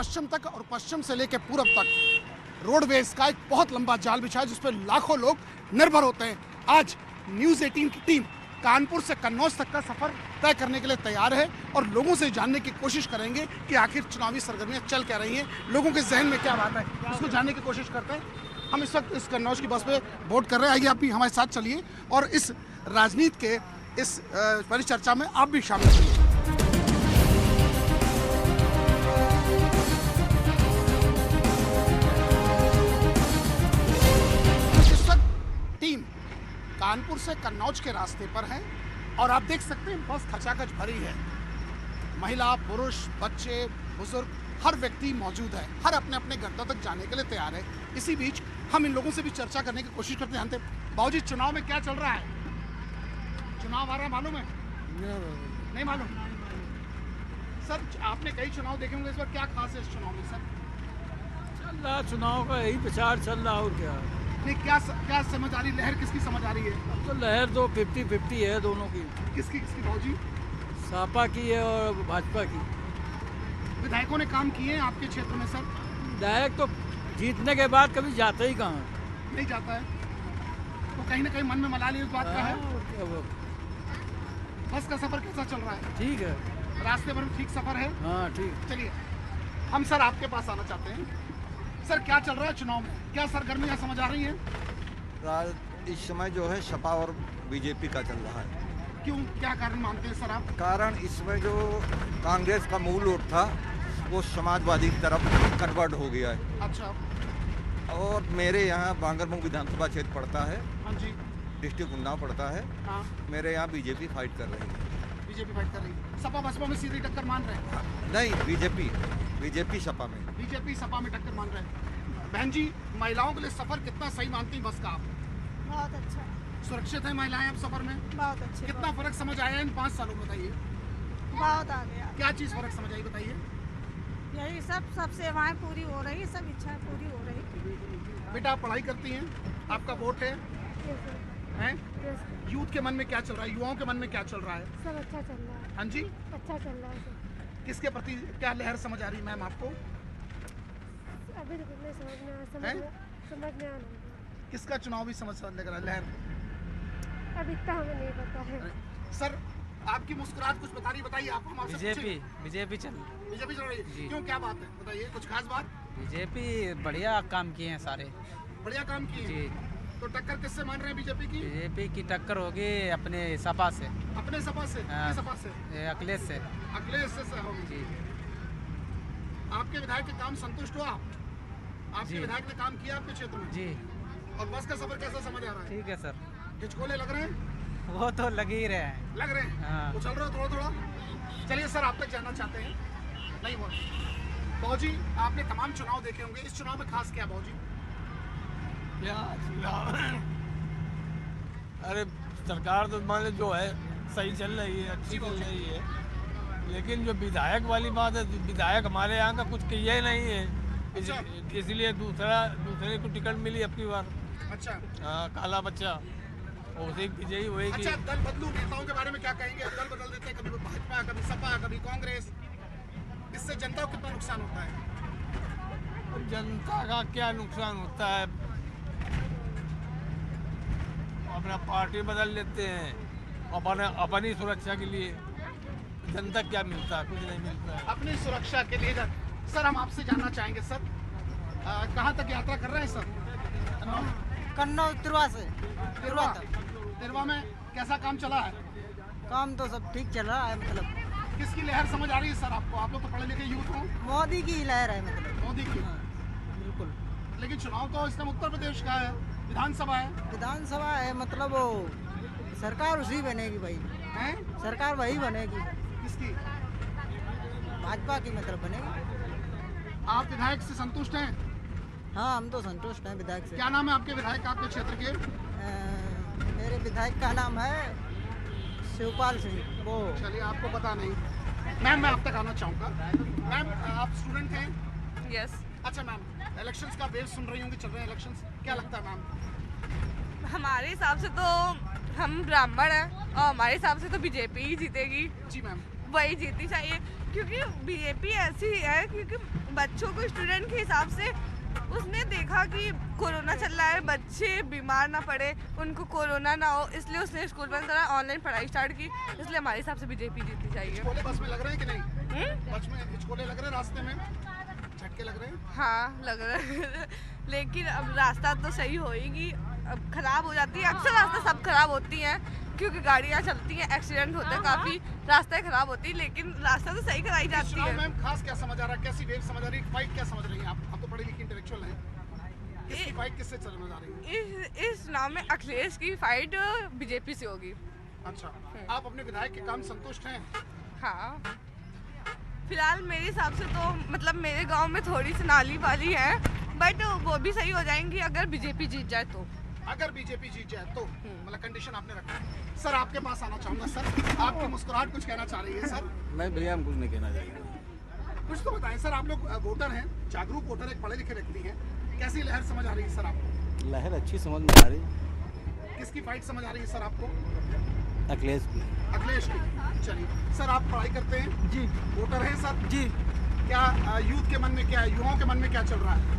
पश्चिम तक और पश्चिम से लेकर पूरब तक रोडवेज का एक बहुत लंबा जाल बिछा है जिस पर लाखों लोग निर्भर होते हैं। आज न्यूज़ 18 की टीम कानपुर से कन्नौज तक का सफर तय करने के लिए तैयार है और लोगों से जानने की कोशिश करेंगे कि आखिर चुनावी सरगर्मियां चल क्या रही हैं, लोगों के जहन में क्या बात है, उसको जानने की कोशिश करते हैं। हम इस वक्त इस कन्नौज की बस पे वोट कर रहे हैं। आइए आप भी हमारे साथ चलिए और इस राजनीति के इस परिचर्चा में आप भी शामिल होइए। इस वक्त टीम कानपुर से कन्नौज के रास्ते पर है और आप देख सकते हैं बस खचाखच भरी है। महिला, पुरुष, बच्चे, बुजुर्ग, हर व्यक्ति मौजूद है, हर अपने अपने गंतव्य तक जाने के लिए तैयार है। इसी बीच हम इन लोगों से भी चर्चा करने की कोशिश करते हैं। बाबूजी, चुनाव में क्या चल रहा है? चुनाव आ रहा है, मालूम है? नहीं मालूम। सर, आपने कई चुनाव देखे होंगे, इस बार क्या खास है इस चुनाव में? सर, चल रहा चुनाव का यही प्रचार चल रहा और क्या नहीं, क्या समझ आ रही, लहर किसकी समझ आ रही है? अब तो लहर तो 50-50 है दोनों की। किसकी बाबूजी? सपा की है और भाजपा की। विधायकों ने काम किए हैं आपके क्षेत्र में? सर, विधायक तो जीतने के बाद कभी जाते ही कहाँ नहीं जाता है, तो कहीं ना कहीं मन में मलाल इस बात का है। बस का सफर कैसा चल रहा है? ठीक है, रास्ते पर ठीक सफर है? हाँ ठीक। चलिए, हम सर आपके पास आना चाहते हैं। सर, क्या चल रहा है चुनाव में? क्या सरगर्मियां समझ आ रही हैं? इस समय जो है सपा और बीजेपी का चल रहा है। क्यों, क्या कारण मानते हैं सर आप? कारण इसमें जो कांग्रेस का मूल वोट था वो समाजवादी की तरफ कन्वर्ट हो गया है। अच्छा। और मेरे यहाँ बांगरमऊ विधानसभा क्षेत्र पड़ता है। हाँ जी। डिस्ट्रिक्ट उन्नाव पड़ता है। हाँ। मेरे यहाँ बीजेपी फाइट कर रही है। बीजेपी फाइट कर रही है। सपा बसपा में सीधी टक्कर मान रहे हैं? नहीं, बीजेपी सपा में। बीजेपी सपा में टक्कर मान रहे हैं। बहन जी, महिलाओं के लिए सफर कितना सही मानती हैं बस का आप? बहुत अच्छा। सुरक्षित है महिलाएं अब सफर में? बहुत अच्छे। कितना फर्क समझ आया इन 5 सालों में, बताइए? बहुत आ गया। क्या चीज फर्क समझ आई, बताइए? यही सब सेवाएं पूरी हो रही, सब इच्छाएं पूरी हो रही। बेटा, आप पढ़ाई करती हैं, आपका वोट है, हैं? यूथ के मन में क्या चल रहा है, युवाओं के मन में क्या चल रहा है? सब अच्छा चल रहा है। हाँ जी। अच्छा चल रहा है सब। किसके प्रति क्या लहर समझ आ रही है मैम आपको? अभी तो नहीं समझ में आ रहा। किसका चुनाव भी समझ लग रहा है लहर? अभी इतना हमें नहीं पता है। सर, आपकी मुस्कुराहट कुछ बता रही, बताइए। आप हमसे बीजेपी चल रही है। क्यों, क्या बात है, बताइए कुछ खास बात? बीजेपी बढ़िया काम किए हैं सारे। बढ़िया काम किए जी। तो टक्कर किससे मान रहे हैं बीजेपी की? बीजेपी की टक्कर होगी अपने सपा से। अपने सपा से? हाँ। सपा से? अखिलेश से। अखिलेश से होगी। जी। आपके विधायक के काम संतुष्ट हो आप? आपके जी। विधायक ने काम किया आपके क्षेत्र में? जी। और बस का सफर कैसा समझ आ रहा है? ठीक है सर। हिचकोले लग रहे हैं? वो तो लग ही रहे हैं। लग रहे हैं? हाँ। उछल रहे हो थोड़ा? चलिए सर, आप तक जानना चाहते हैं। नहीं वो बाबूजी, आपने तमाम चुनाव देखे होंगे, इस चुनाव में खास क्या बाबूजी? क्या चुनाव? अरे सरकार तो मान लो जो है सही चल रही है, अच्छी चल रही है, लेकिन जो विधायक वाली बात है, विधायक हमारे यहाँ का कुछ किया ही नहीं है। अच्छा। इसलिए दूसरे को टिकट मिली अपनी बार। अच्छा। हाँ, काला बच्चा उसी विजयी हुई। अच्छा, दल बदलू नेताओं के बारे में क्या कहेंगे? दल बदल देते हैं, कभी भाजपा, कभी सपा, कभी कांग्रेस। इससे जनता को कितना नुकसान होता है? जनता का क्या नुकसान होता है, अपना पार्टी बदल लेते हैं अपनी सुरक्षा के लिए। जनता क्या मिलता है? कुछ नहीं मिलता है। अपनी सुरक्षा के लिए। सर, हम आपसे जानना चाहेंगे सर, कहाँ तक यात्रा कर रहे हैं सर? कन्नौज तिरवा से। तिरवा में कैसा काम चला है? काम तो सब ठीक चल रहा है। मतलब किसकी लहर समझ आ रही है सर आपको? आप लोग तो पढ़े लिखे यूथ हो। मोदी की लहर है, मतलब मोदी की। बिल्कुल। लेकिन चुनाव तो इस टाइम उत्तर प्रदेश का है, विधानसभा है। विधानसभा है, मतलब वो सरकार उसी बनेगी भाई। हैं? सरकार वही बनेगी, किसकी? भाजपा की मतलब बनेगी। आप विधायक से संतुष्ट हैं? हाँ, हम तो संतुष्ट हैं विधायक से। क्या नाम है आपके विधायक, आपके क्षेत्र के? मेरे विधायक का नाम है शिवपाल सिंह। वो चलिए, आपको पता नहीं। मैम, मैं आप तक आना चाहूँगा। मैम, आप स्टूडेंट हैं? यस। अच्छा मैम, इलेक्शंस का वेव सुन रही होंगी, चल रहे हैं इलेक्शंस, क्या लगता है मैम? हमारे हिसाब से तो हम ब्राह्मण हैं और हमारे हिसाब से तो बीजेपी ही जीतेगी। जी मैम। वही जीतनी चाहिए, क्योंकि बीजेपी ऐसी है क्योंकि बच्चों को स्टूडेंट के हिसाब से उसने देखा कि कोरोना चल रहा है, बच्चे बीमार ना पड़े, उनको कोरोना ना हो, इसलिए उसने स्कूल बंद करा, ऑनलाइन पढ़ाई स्टार्ट की, इसलिए हमारे हिसाब से बीजेपी जीतनी चाहिए। हिचकोले बस में लग रहे हैं कि नहीं? बस में हिचकोले लग रहे हैं, रास्ते में झटके लग रहे हैं? हाँ लग रहा है लेकिन अब रास्ता तो सही होएगी, अब खराब हो जाती है, अक्सर रास्ता सब खराब होती हैं क्योंकि गाड़ियाँ चलती हैं, एक्सीडेंट होते हैं, काफ़ी रास्ते खराब होती है, लेकिन रास्ता तो सही कराई जाती है। मैम खास क्या समझ आ रहा है, कैसी वेव समझ आ रही है, फाइट क्या समझ रही हैं आप तो पढ़ी लिखी इंटेलेक्चुअल हैं, इसकी फाइट किससे समझ आ रही है? इस चुनाव में अखिलेश की फाइट बीजेपी से होगी। अच्छा, आप अपने विधायक के काम संतुष्ट हैं? हाँ, फिलहाल मेरे हिसाब से तो मतलब मेरे गांव में थोड़ी सी नाली वाली है, बट वो भी सही हो जाएंगी अगर बीजेपी जीत जाए तो। अगर बीजेपी जीत जाए तो मतलब कंडीशन आपने रखा है। सर आपके पास आना चाहूंगा सर, आपकी मुस्कुराहट कुछ कहना चाह रही है सर? नहीं भैया, हम कुछ नहीं कहना चाहेंगे। कुछ तो बताएं सर, आप लोग वोटर हैं, जागरूक वोटर, एक पढ़े लिखे व्यक्ति हैं, कैसी लहर समझ आ रही है सर आपको? लहर अच्छी समझ में आ रही। किसकी फाइट समझ आ रही है सर आपको? अखिलेश की। अखिलेश की। चलिए सर, आप पढ़ाई करते हैं जी, वोटर हैं सर जी। क्या यूथ के मन में क्या है, युवाओं के मन में क्या चल रहा है?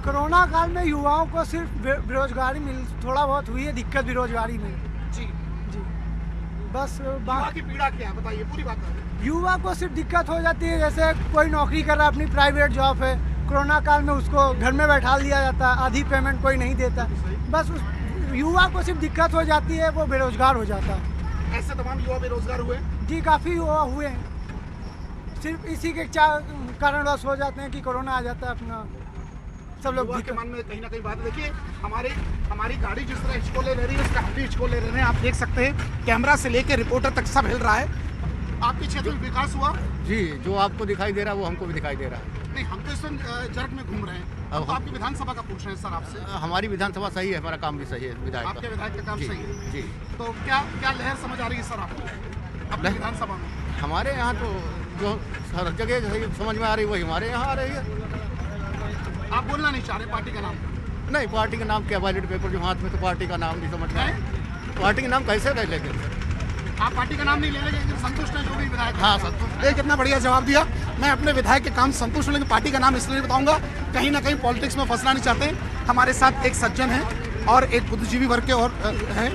कोरोना काल में युवाओं को सिर्फ बेरोजगारी थोड़ा बहुत हुई है, दिक्कत बेरोजगारी में। जी जी, बस युवा की पीड़ा क्या है बताइए, पूरी बात है। युवा को सिर्फ दिक्कत हो जाती है, जैसे कोई नौकरी कर रहा है, अपनी प्राइवेट जॉब है, कोरोना काल में उसको घर में बैठा दिया जाता है, आधी पेमेंट कोई नहीं देता, बस उस युवा को सिर्फ दिक्कत हो जाती है, वो बेरोजगार हो जाता है। ऐसे तमाम युवा बेरोजगार हुए? जी, काफ़ी युवा हुए हैं, सिर्फ इसी के कारणवश हो जाते हैं कि कोरोना आ जाता है, अपना सब लोग युवा के मन में कहीं ना कहीं बात। देखिए हमारी गाड़ी जिस तरह हिचकोले ले रही है, उसका हम भी हिचकोले ले रहे हैं, आप देख सकते हैं, कैमरा से लेकर रिपोर्टर तक सब हिल रहा है। आपके क्षेत्र में विकास हुआ? जी, जो आपको दिखाई दे रहा है वो हमको भी दिखाई दे रहा है। नहीं, हम तो इस समय जर्क में घूम रहे हैं, अब तो आपकी विधानसभा का पूछ रहे हैं सर आपसे। हमारी विधानसभा सही है, हमारा काम भी सही है विधायक आपके विधायक का काम जी, सही है जी। तो क्या लहर समझ आ रही है सर आपको अपने विधानसभा में? हमारे यहाँ तो जो हर जगह सही समझ में आ रही है वही हमारे यहाँ आ रही है। आप बोलना नहीं चाह रहे पार्टी का नाम? नहीं, पार्टी का नाम क्या, बैलेट पेपर जो हाथ में, तो पार्टी का नाम नहीं समझ में आए। पार्टी का नाम कैसे रह लेंगे? आप पार्टी का नाम नहीं ले लेंगे, लेकिन संतुष्ट है जो भी विधायक? हाँ, संतुष्ट। एक कितना बढ़िया जवाब दिया। मैं अपने विधायक के काम संतुष्ट हूँ, लेकिन पार्टी का नाम इसलिए बताऊंगा, कहीं ना कहीं पॉलिटिक्स में फंसना नहीं चाहते। हमारे साथ एक सज्जन है और एक बुद्धिजीवी वर्ग के और हैं,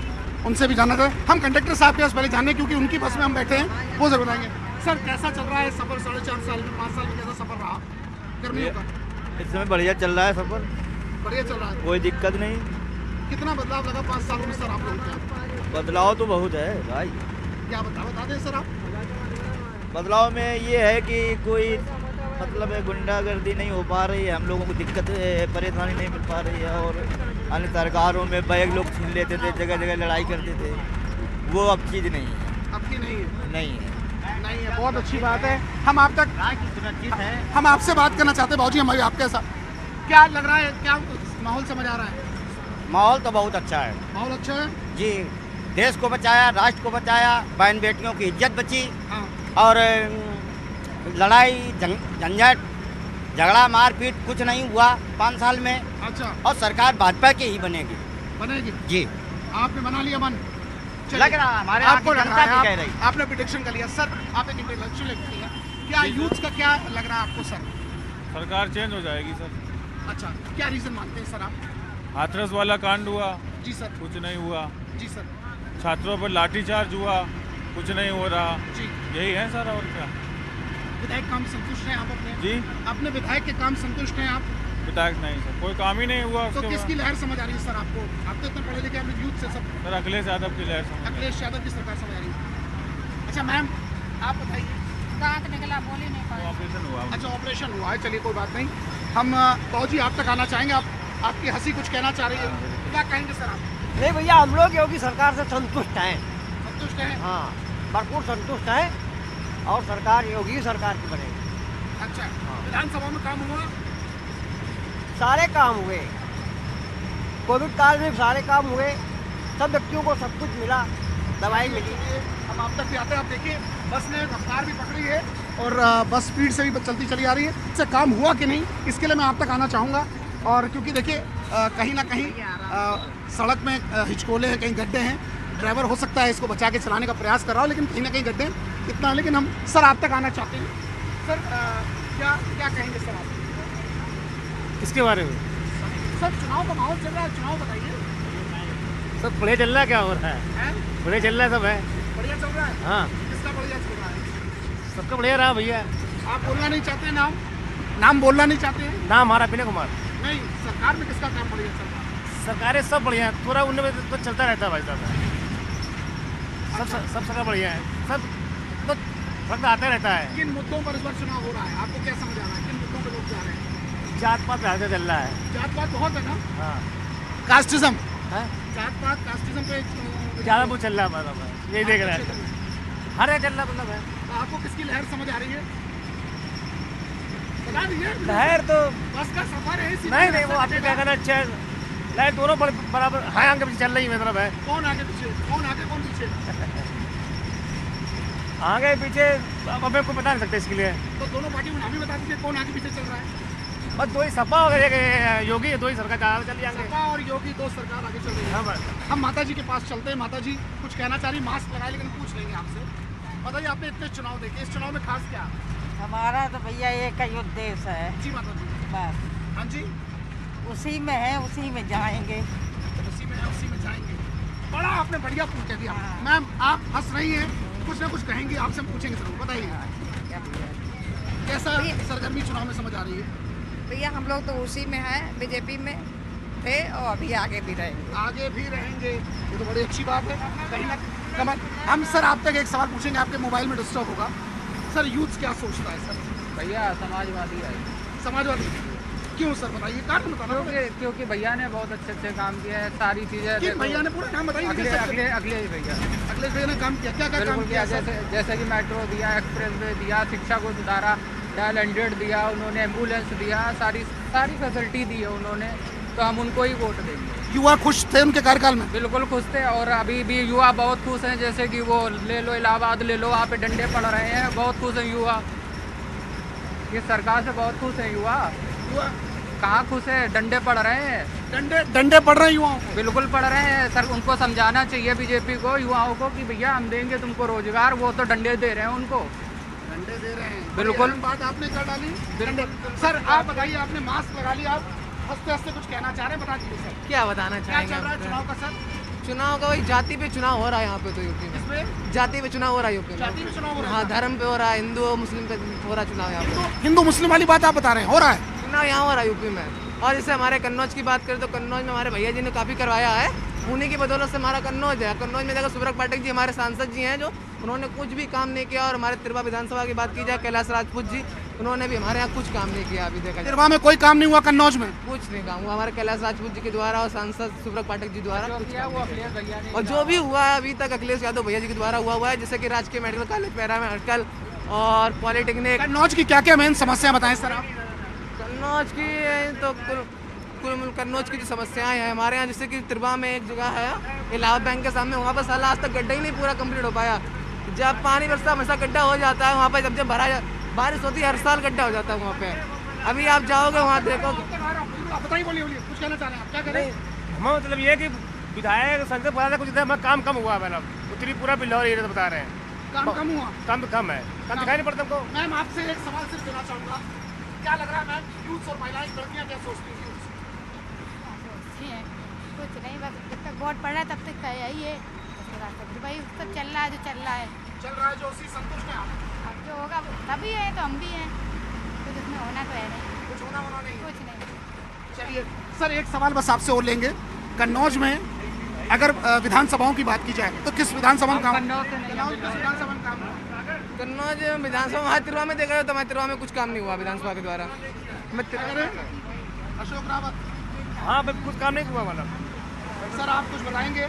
उनसे भी जानना चाहते हैं। हम कंडक्टर साहब के पास पहले जाने, क्योंकि उनकी बस में हम बैठे हैं, वो जरूर बताएंगे। सर कैसा चल रहा है सफर? 4.5 साल में 5 साल में कैसा सफर रहा गर्मियों का? इस समय बढ़िया चल रहा है सफर, बढ़िया चल रहा है, कोई दिक्कत नहीं। कितना बदलाव लगा 5 सालों में सर आप लोगों का? बदलाव तो बहुत है भाई। क्या बता दें सर आप? बदलाव में ये है कि कोई मतलब गुंडागर्दी नहीं हो पा रही है, हम लोगों को दिक्कत परेशानी नहीं मिल पा रही है, और अन्य सरकारों में बैग लोग छीन लेते थे, जगह जगह लड़ाई करते थे, वो अब चीज़ नहीं है। अब की नहीं है? नहीं है, नहीं है, बहुत अच्छी बात है। हम आप तक सुरक्षित है। हम आपसे बात करना चाहते हैं भाजी, हमारी आपके साथ क्या लग रहा है, क्या माहौल समझ आ रहा है? माहौल तो बहुत अच्छा है। माहौल अच्छा है जी, देश को बचाया, राष्ट्र को बचाया, बहन बेटियों की इज्जत बची, हाँ। और लड़ाई झंझट झगड़ा मारपीट कुछ नहीं हुआ 5 साल में। अच्छा, और सरकार भाजपा की ही बनेगी। बनेगी? जी, आपने बना लिया मन? लग रहा है, हमारे आपको लग रहा है, जनता भी कह रही। आपने प्रेडिक्शन कर लिया। सर आप एक इंटेलेक्चुअल व्यक्ति हैं, क्या यूथ का क्या लग रहा है आपको सर? सरकार चेंज हो जाएगी सर। अच्छा, क्या रीजन मानते हैं सर आप? हाथरस वाला कांड हुआ, जी सर। कुछ नहीं हुआ। जी सर। छात्रों पर लाठीचार्ज हुआ, कुछ नहीं हो रहा। जी, यही है सर, और क्या। विधायक काम संतुष्ट हैं आप अपने? जी, अपने विधायक के काम संतुष्ट हैं आप? विधायक नहीं सर, कोई काम ही नहीं हुआ तो उसके किसकी बाद। लहर समझ आ रही है सर आपको? आप तो इतने पढ़े लिखे अपने यूथ से सब। सर अखिलेश यादव की लहर समझ। अखिलेश यादव की सरकार समझ आ रही है। अच्छा मैम, आप बताइए। दांत निकला, बोल ही नहीं पाए। ऑपरेशन हुआ। अच्छा, ऑपरेशन हुआ है, चलिए कोई बात नहीं। हम बाबूजी आप तक आना चाहेंगे, आपकी हंसी कुछ कहना चाह रही है, क्या कहेंगे सर आप? नहीं भैया, हम लोग योगी सरकार से संतुष्ट हैं। संतुष्ट हैं? हाँ, भरपूर संतुष्ट हैं, और सरकार योगी सरकार की बनेगी। अच्छा, विधानसभा में काम हुआ? सारे काम हुए, कोविड काल में सारे काम हुए, सब व्यक्तियों को सब कुछ मिला, दवाई मिली। हम आप तक भी आते हैं, आप देखिए बस ने रफ्तार भी पकड़ी है और बस स्पीड से भी चलती चली आ रही है। इससे काम हुआ कि नहीं, इसके लिए मैं आप तक आना चाहूँगा। और क्योंकि देखिए कहीं ना कहीं सड़क में हिचकोले हैं, कहीं गड्ढे हैं, ड्राइवर हो सकता है इसको बचा के चलाने का प्रयास कर रहा हो, लेकिन कहीं ना कहीं गड्ढे। कितना, लेकिन हम सर आप तक आना चाहते हैं। सर क्या क्या कहेंगे सर आप? किसके बारे में? सर चुनाव का माहौल चल रहा है, चुनाव बताइए। सब बढ़िया चल रहा है, क्या हो रहा है? हैं? बढ़िया चल रहा है, सब है। बढ़िया चल रहा है। हाँ, किसका बढ़िया चल रहा है? सबका बढ़िया रहा भैया। आप बोलना नहीं चाहते हैं नाम? नाम बोलना नहीं चाहते हैं? नाम हमारा विनय कुमार। नहीं, सरकार में किसका काम बढ़िया चल रहा है? सरकारें सब बढ़िया है, थोड़ा उनमें तो चलता रहता है भाई साहब। सब सरकार बढ़िया है, सब तो फर्क आता रहता है। किन मुद्दों पर इस बार चुनाव हो रहा है, आपको क्या समझ आ रहा है? किन मुद्दों पर लोग जा रहे हैं? जात पात ज़्यादा चल रहा है। जात पात बहुत है ना? हाँ, कास्टिज्म, है जात पात कास्टिज्म पे ज़्यादा वो चल रहा है मतलब, यही देख रहा है। हर जगह चल रहा मतलब है। तो आपको किसकी लहर समझ आ रही है? बता दीजिए। लहर तो बस का सफर है इसी नहीं, वो आपको क्या कहना अच्छा है। लहर दोनों बराबर हाँ आगे पीछे चल रही है मतलब है। कौन आगे पीछे, कौन आगे कौन पीछे? आगे पीछे अब हमें कोई बता नहीं सकते इसके लिए। तो दोनों पार्टी में नाम ही बता दीजिए कौन आगे पीछे चल रहा है। बस दो ही सपा और एक योगी, दो ही सरकार चल जाएंगे। सपा और योगी दो सरकार आगे चल रही है। हाँ बस। हम माता जी के पास चलते हैं। माता जी कुछ कहना चाह रही, मास्क लगाए, लेकिन पूछ लेंगे आपसे। माता जी आपने इतने चुनाव देखे, इस चुनाव में खास क्या? हमारा तो भैया एक ही उद्देश्य है, जी माता जी। बस हाँ जी, उसी में है, उसी में जाएंगे। उसी में है, उसी में जाएंगे। बड़ा आपने बढ़िया पूछ दिया। मैम आप हंस रही हैं, कुछ ना कुछ कहेंगी, आपसे हम पूछेंगे जरूर। बताइए कैसा सरगर्मी चुनाव में समझ आ रही है? भैया हम लोग तो उसी में हैं, बीजेपी में थे और अभी आगे भी रहेंगे। आगे भी रहेंगे, ये तो बड़ी अच्छी बात है। कहीं ना कमल, हम सर आप तक एक सवाल पूछेंगे, आपके मोबाइल में डिस्टर्ब होगा। सर यूथ क्या सोचता है सर? भैया समाजवादी है। समाजवादी क्यों सर, बताइए कारण बताना। क्योंकि भैया ने बहुत अच्छे अच्छे काम किए हैं, सारी चीज़ें। किन भैया ने? पूरा नाम बताइए। अगले भैया अखिलेश भैया ने काम किया, क्या क्या काम किया? जैसे कि मेट्रो दिया, एक्सप्रेस वे दिया, शिक्षा को सुधारा, डायल 100 दिया उन्होंने, एम्बुलेंस दिया, सारी फैसिलिटी दी है उन्होंने, तो हम उनको ही वोट देंगे। युवा खुश थे उनके कार्यकाल में? बिल्कुल खुश थे, और अभी भी युवा बहुत खुश हैं। जैसे कि वो ले लो इलाहाबाद ले लो, वहाँ पे डंडे पड़ रहे हैं, बहुत खुश हैं युवा। ये सरकार से बहुत खुश हैं युवा। कहाँ खुश है, डंडे पड़ रहे हैं। डंडे पड़ रहे हैं युवाओं को? बिल्कुल पड़ रहे हैं सर, उनको समझाना चाहिए बीजेपी को, युवाओं को, कि भैया हम देंगे तुमको रोजगार। वो तो डंडे दे रहे हैं उनको, डंडे दे रहे हैं। बिल्कुल। बात आपने कर डाली। सर आप बताइए, आपने मास्क लगा लिया, आप हंसते हंसते कुछ कहना चाह रहे हैं, बता दीजिए सर। क्या बताना क्या चाहेंगे? चल रहा है चुनाव का सर? चुनाव का वही जाति पे चुनाव हो रहा है यहाँ पे तो यूपी में। इसमें जाति पे चुनाव हो रहा है यूपी में। जाति में चुनाव हो रहा है? हाँ, धर्म पे हो रहा है, हिंदू और मुस्लिम पे हो रहा है चुनाव यहाँ पे। हिंदू मुस्लिम वाली बात आप बता रहे हैं, हो रहा है चुनाव यहाँ हो रहा है यूपी में। और जैसे हमारे कन्नौज की बात करें तो कन्नौज में हमारे भैया जी ने काफ़ी करवाया है, उन्हीं की बदौलत से हमारा कन्नौज है। कन्नौज में देखो सुब्रत पाठक जी हमारे सांसद जी हैं, जो उन्होंने कुछ भी काम नहीं किया। और हमारे तिरवा विधानसभा की बात की जाए, कैलाश राजपूत जी, उन्होंने भी हमारे यहाँ कुछ काम नहीं किया। अभी देखा तिरवा में कोई काम नहीं हुआ, कन्नौज में कुछ नहीं काम हुआ हमारे कैलाश राजपूत जी के द्वारा और सांसद सुब्रत पाठक जी द्वारा कुछ काम नहीं किया। और जो भी हुआ है अभी तक अखिलेश यादव भैया जी के द्वारा हुआ है, जैसे कि राजकीय मेडिकल कॉलेज पैरा मेडिकल और पॉलिटेक्निक। कन्नौज की क्या क्या मेन समस्या बताएं सर आप? कन्नौज की तो कुल कन्नौज की जो समस्याएं हैं हमारे यहाँ, जैसे कि तिरवा में एक जगह है इलाहाबाद बैंक के सामने, वहाँ पर साल आज तक गड्ढा ही नहीं पूरा कंप्लीट हो पाया। जब पानी बरसा हमेशा गड्ढा हो जाता है वहाँ पर, जब बारिश होती है हर साल गड्ढा हो जाता है वहाँ पे। अभी आप जाओगे वहाँ देखो। बताइए, बोलिए कुछ कहना चाह रहे हैं आप, क्या करें? हमें मतलब ये कि विधायक संसद बना था कुछ, हमें काम कम हुआ मतलब, उतनी पूरा बिल और ये बता रहे हैं काम कम हुआ? काम कम है, काम दिखाई नहीं पड़ता हमको। मैम आपसे एक सवाल सिर्फ देना चाहूँगा, क्या लग रहा है मैम, यूथ और महिलाएं लड़कियाँ क्या सोचती हैं? कुछ नहीं, बस जब तक वोट पड़ रहा है तब तक यही है भाई, सब चल रहा है जो चल रहा है जो उसी संतुष्ट है आप? अब जो होगा तभी है, तो हम भी हैं, कुछ उसमें होना तो है नहीं, कुछ होना नहीं, कुछ नहीं। चलिए सर एक सवाल बस आपसे और लेंगे, कन्नौज में अगर विधानसभाओं की बात की जाए तो किस विधानसभा में काम? कन्नौज विधानसभा तिरवा में देखा जाए तो तिरवा में कुछ काम नहीं हुआ विधानसभा के द्वारा। अशोक रावत? हाँ कुछ काम नहीं हुआ मतलब। सर आप कुछ बताएंगे?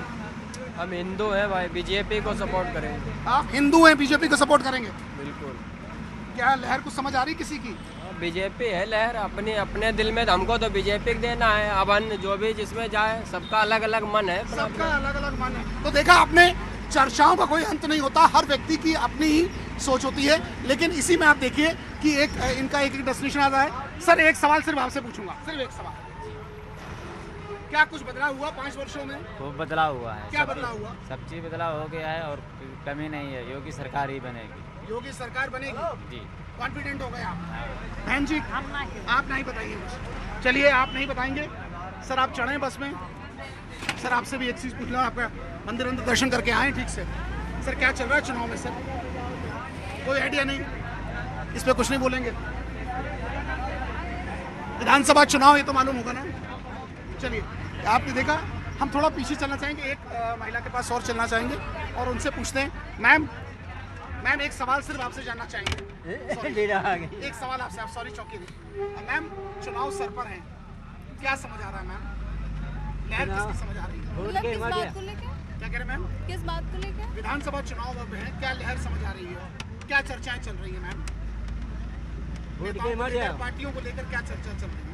हम हिंदू हैं भाई, बीजेपी को सपोर्ट करेंगे। आप हिंदू हैं, बीजेपी को सपोर्ट करेंगे? बिल्कुल। क्या लहर कुछ समझ आ रही किसी की? बीजेपी है लहर, अपने दिल में, हमको तो बीजेपी को देना है। अब जो भी जिसमें जाए, सबका अलग अलग मन है, सबका अलग अलग मन है। तो देखा आपने, चर्चाओं का कोई अंत नहीं होता, हर व्यक्ति की अपनी ही सोच होती है। लेकिन इसी में आप देखिए कि इनका एक डेस्टिनेशन आता है। सर एक सवाल सिर्फ आपसे पूछूंगा, सिर्फ एक सवाल, क्या कुछ बदलाव हुआ 5 वर्षों में? खूब बदलाव हुआ है। क्या बदलाव हुआ? सब चीज़ बदलाव हो गया है और कमी नहीं है, योगी सरकार ही बनेगी। योगी सरकार बनेगी जी। कॉन्फिडेंट हो गए आप? बहन जी आप नहीं बताइए मुझे। चलिए आप नहीं बताएंगे सर, आप चढ़े बस में। सर आपसे भी एक चीज़ पूछ लो, आपका मंदिर अंदर दर्शन करके आए ठीक से। सर क्या चल रहा है चुनाव में सर? कोई आइडिया नहीं, इस पे कुछ नहीं बोलेंगे? विधानसभा चुनाव ये तो मालूम होगा ना। चलिए आपने देखा, हम थोड़ा पीछे चलना चाहेंगे, एक महिला के पास और चलना चाहेंगे और उनसे पूछते हैं। मैम एक सवाल सिर्फ आपसे जानना चाहेंगे। एक सवाल आपसे, आप सॉरी चौकी दी। मैम चुनाव सर पर हैं, क्या समझ आ रहा है मैम? लहर किसकी समझ आ रही है? किस बात को लेकर? क्या कह रहे मैम? किस बात को लेकर? विधानसभा चुनाव अब है, क्या लहर समझ आ रही है? क्या चर्चाएं चल रही है मैम? पार्टियों को लेकर क्या चर्चा चल रही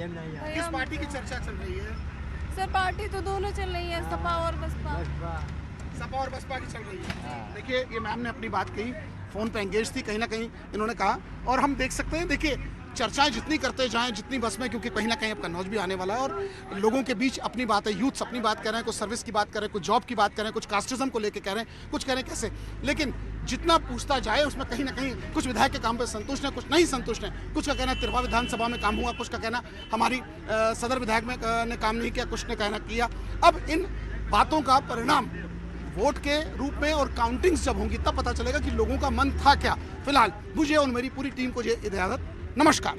है? किस पार्टी की चर्चा चल रही है? सर पार्टी तो दोनों चल रही है, सपा और बसपा। सपा और बसपा की चल रही है। देखिए ये मैम ने अपनी बात कही, फोन पे एंगेज थी, कहीं ना कहीं इन्होंने कहा। और हम देख सकते हैं, देखिए चर्चाएं जितनी करते जाएं, जितनी बस में, क्योंकि कहीं ना कहीं अब कन्नौज भी आने वाला है और लोगों के बीच अपनी बात है, यूथ्स अपनी बात कर रहे हैं, कुछ सर्विस की बात कर रहे हैं, कुछ जॉब की बात कर रहे हैं, कुछ कास्टिज्म को लेकर कह रहे हैं, कुछ कह रहे हैं कैसे। लेकिन जितना पूछता जाए उसमें कहीं ना कहीं कुछ विधायक के काम पर संतुष्ट हैं, कुछ नहीं संतुष्ट हैं। कुछ का कहना तिरवा विधानसभा में काम हुआ, कुछ का कहना हमारी सदर विधायक ने काम नहीं किया, कुछ ने कहना किया। अब इन बातों का परिणाम वोट के रूप में और काउंटिंग्स जब होंगी तब पता चलेगा कि लोगों का मन था क्या। फिलहाल मुझे और मेरी पूरी टीम को इजाजत, नमस्कार।